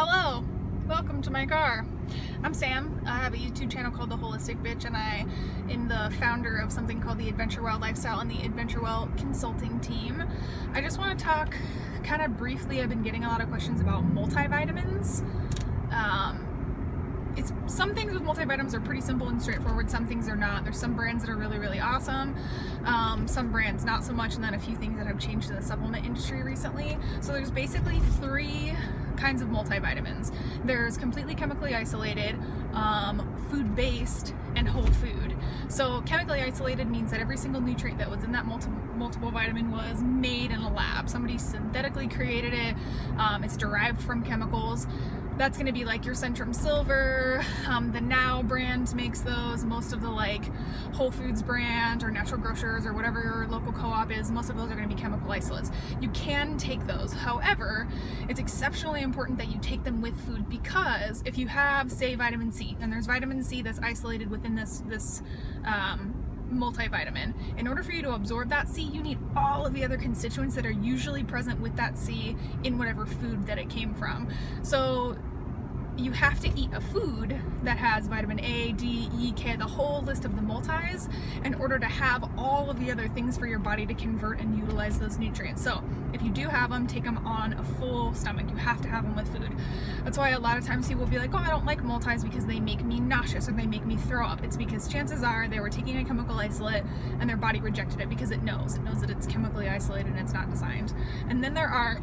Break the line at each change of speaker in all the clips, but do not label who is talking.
Hello, welcome to my car. I'm Sam. I have a YouTube channel called The Holistic Bitch, and I am the founder of something called the Adventure Well Lifestyle and the Adventure Well Consulting Team. I just want to talk kind of briefly. I've been getting a lot of questions about multivitamins. Some things with multivitamins are pretty simple and straightforward, some things are not. There's some brands that are really awesome, some brands not so much, and then a few things that have changed in the supplement industry recently. So there's basically three kinds of multivitamins. There's completely chemically isolated, food-based, and whole food. So chemically isolated means that every single nutrient that was in that multiple vitamin was made in a lab. Somebody synthetically created it. It's derived from chemicals. That's going to be like your Centrum Silver, the Now brand makes those, most of the like Whole Foods brand or Natural Grocers or whatever your local co-op is, most of those are going to be chemical isolates. You can take those. However, it's exceptionally important that you take them with food, because if you have, say, vitamin C, and there's vitamin C that's isolated within this multivitamin, in order for you to absorb that C, you need all of the other constituents that are usually present with that C in whatever food that it came from. So you have to eat a food that has vitamin A, D, E, K, the whole list of the multis, in order to have all of the other things for your body to convert and utilize those nutrients. So if you do have them, take them on a full stomach. You have to have them with food. That's why a lot of times people will be like, oh, I don't like multis because they make me nauseous or they make me throw up. It's because chances are they were taking a chemical isolate and their body rejected it because it knows that it's chemically isolated and it's not designed. And then there are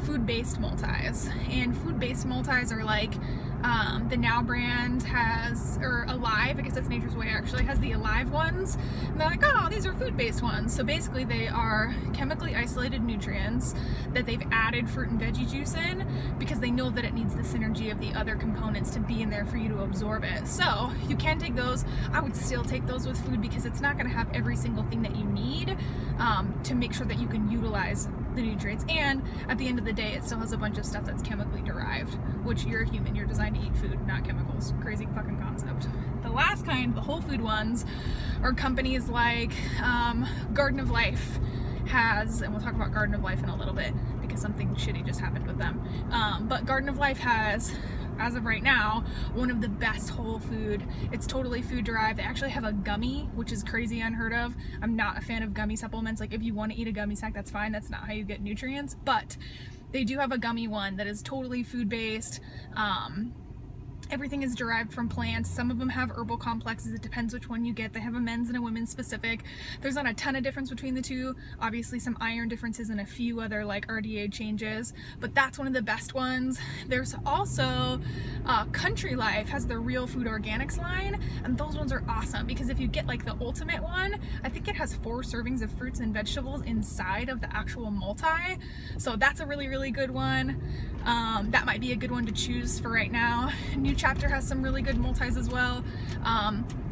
food-based multis, and food-based multis are like the Now brand has, or Alive, I guess that's Nature's Way, actually has the Alive ones, and they're like, oh, these are food-based ones. So basically they are chemically isolated nutrients that they've added fruit and veggie juice in because they know that it needs the synergy of the other components to be in there for you to absorb it. So you can take those. I would still take those with food because it's not going to have every single thing that you need to make sure that you can utilize the nutrients, and at the end of the day it still has a bunch of stuff that's chemically derived, which you're a human, you're designed to eat food, not chemicals. Crazy fucking concept. The last kind, the whole food ones, are companies like Garden of Life has, and we'll talk about Garden of Life in a little bit because something shitty just happened with them, but Garden of Life has, as of right now, one of the best whole food. It's totally food derived. They actually have a gummy, which is crazy unheard of. I'm not a fan of gummy supplements. Like, if you want to eat a gummy sack, that's fine. That's not how you get nutrients, but they do have a gummy one that is totally food based. Everything is derived from plants. Some of them have herbal complexes. It depends which one you get. They have a men's and a women's specific. There's not a ton of difference between the two. Obviously some iron differences and a few other like RDA changes, but that's one of the best ones. There's also Country Life has the Real Food Organics line, and those ones are awesome because if you get like the ultimate one, I think it has 4 servings of fruits and vegetables inside of the actual multi. So that's a really good one. That might be a good one to choose for right now. New Chapter has some really good multis as well.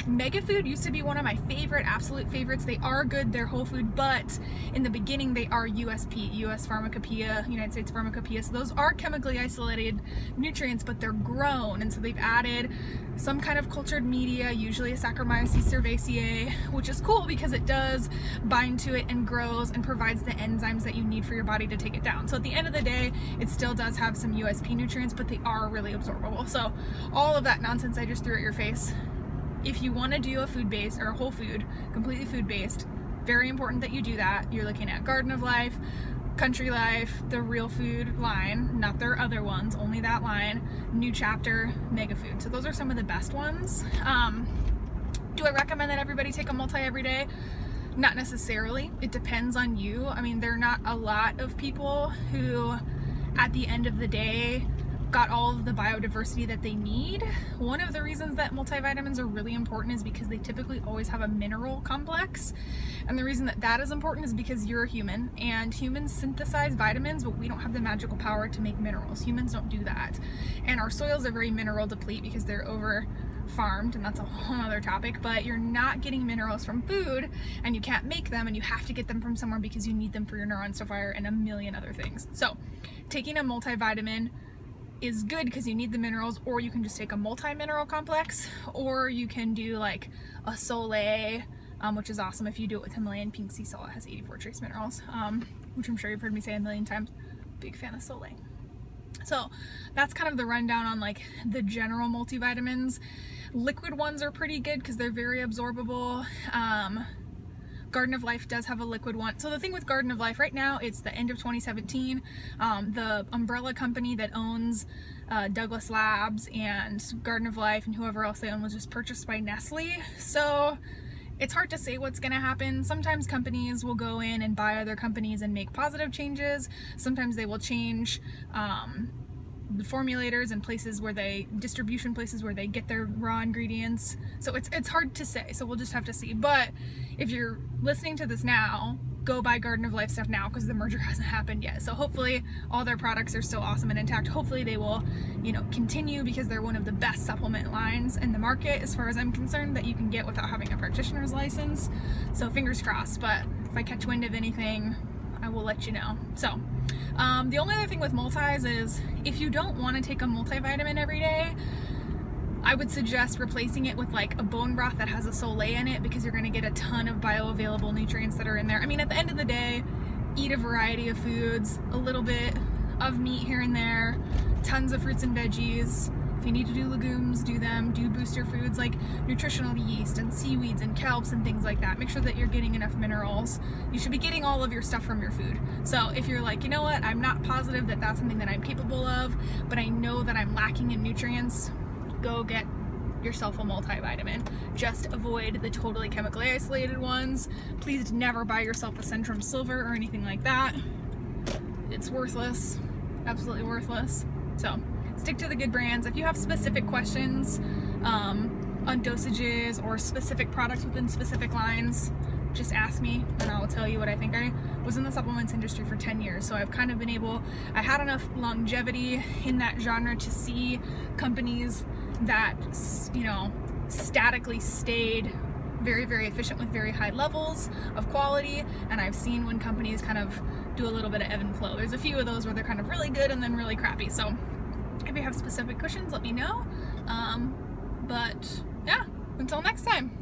Mega Food used to be one of my absolute favorites. They are good, they're whole food, but in the beginning they are USP, US Pharmacopoeia, United States Pharmacopoeia. So those are chemically isolated nutrients, but they're grown, and so they've added some kind of cultured media, usually a Saccharomyces cerevisiae, which is cool because it does bind to it and grows and provides the enzymes that you need for your body to take it down. So at the end of the day, it still does have some USP nutrients, but they are really absorbable. So all of that nonsense I just threw at your face, if you want to do a food-based or a whole food, completely food-based, very important that you do that. You're looking at Garden of Life, Country Life, the Real Food line, not their other ones, only that line, New Chapter, Mega Food. So those are some of the best ones. Do I recommend that everybody take a multi every day? Not necessarily. It depends on you. I mean, there are not a lot of people who, at the end of the day, got all of the biodiversity that they need. One of the reasons that multivitamins are really important is because they typically always have a mineral complex, and the reason that that is important is because you're a human, and humans synthesize vitamins, but we don't have the magical power to make minerals. Humans don't do that, and our soils are very mineral deplete because they're over farmed, and that's a whole other topic, but you're not getting minerals from food, and you can't make them, and you have to get them from somewhere because you need them for your neurons to fire and a million other things. So taking a multivitamin is good because you need the minerals, or you can just take a multi-mineral complex, or you can do like a Soleil, which is awesome if you do it with Himalayan pink sea salt. It has 84 trace minerals, which I'm sure you've heard me say a million times. Big fan of Soleil. So that's kind of the rundown on like the general multivitamins. Liquid ones are pretty good because they're very absorbable. Garden of Life does have a liquid one. So the thing with Garden of Life right now, it's the end of 2017. The umbrella company that owns Douglas Labs and Garden of Life and whoever else they own was just purchased by Nestle. So it's hard to say what's going to happen. Sometimes companies will go in and buy other companies and make positive changes. Sometimes they will change the formulators and distribution places where they get their raw ingredients. So it's hard to say, so we'll just have to see. But if you're listening to this now, go buy Garden of Life stuff now because the merger hasn't happened yet. So hopefully all their products are still awesome and intact. Hopefully they will, you know, continue because they're one of the best supplement lines in the market as far as I'm concerned that you can get without having a practitioner's license. So fingers crossed, but if I catch wind of anything, I will let you know. So the only other thing with multis is if you don't want to take a multivitamin every day, I would suggest replacing it with like a bone broth that has a Soleil in it because you're going to get a ton of bioavailable nutrients that are in there. I mean, at the end of the day, eat a variety of foods, a little bit of meat here and there, tons of fruits and veggies. If you need to do legumes, do them. Do booster foods like nutritional yeast and seaweeds and kelps and things like that. Make sure that you're getting enough minerals. You should be getting all of your stuff from your food. So if you're like, you know what, I'm not positive that that's something that I'm capable of, but I know that I'm lacking in nutrients, go get yourself a multivitamin. Just avoid the totally chemically isolated ones. Please never buy yourself a Centrum Silver or anything like that. It's worthless, absolutely worthless. So stick to the good brands. If you have specific questions on dosages or specific products within specific lines, just ask me and I will tell you what I think. I was in the supplements industry for 10 years, so I've kind of been able, I had enough longevity in that genre to see companies that, you know, statically stayed very, very efficient with very high levels of quality, and I've seen when companies kind of do a little bit of ebb and flow. There's a few of those where they're kind of really good and then really crappy. So if you have specific questions, let me know. But yeah, until next time.